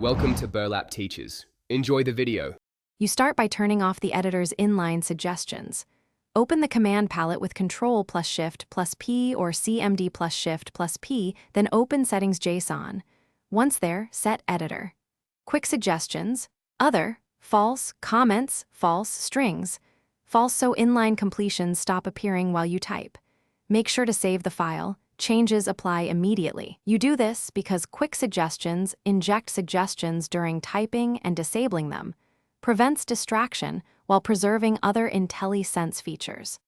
Welcome to Burlap Teachers. Enjoy the video. You start by turning off the editor's inline suggestions. Open the command palette with Ctrl plus Shift plus P or CMD plus Shift plus P, then open Settings JSON. Once there, set Editor. Quick suggestions: Other, false, comments, false, strings. False so inline completions stop appearing while you type. Make sure to save the file. Changes apply immediately. You do this because quick suggestions inject suggestions during typing and disabling them prevents distraction while preserving other IntelliSense features.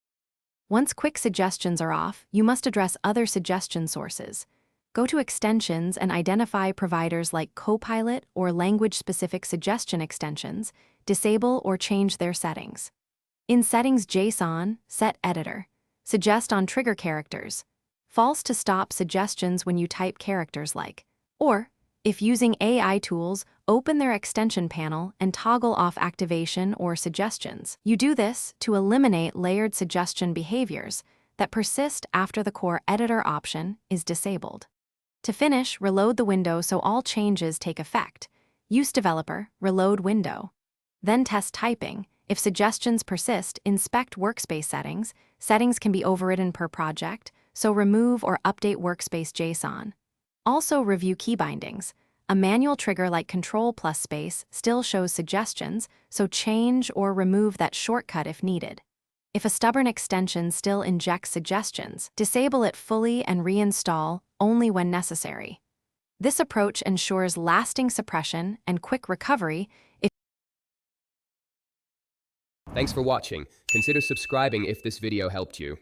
Once quick suggestions are off, you must address other suggestion sources. Go to Extensions and identify providers like Copilot or language-specific suggestion extensions, disable or change their settings. In Settings JSON, set Editor. Suggest on trigger characters. False to stop suggestions when you type characters like, or, if using AI tools, open their extension panel and toggle off activation or suggestions. You do this to eliminate layered suggestion behaviors that persist after the core editor option is disabled. To finish, reload the window so all changes take effect. Use Developer, reload window. Then test typing. If suggestions persist, inspect workspace settings. Settings can be overridden per project, so remove or update workspace JSON. Also review key bindings. A manual trigger like Ctrl plus space still shows suggestions, so change or remove that shortcut if needed. If a stubborn extension still injects suggestions, disable it fully and reinstall only when necessary. This approach ensures lasting suppression and quick recovery. Thanks for watching. Consider subscribing if this video helped you.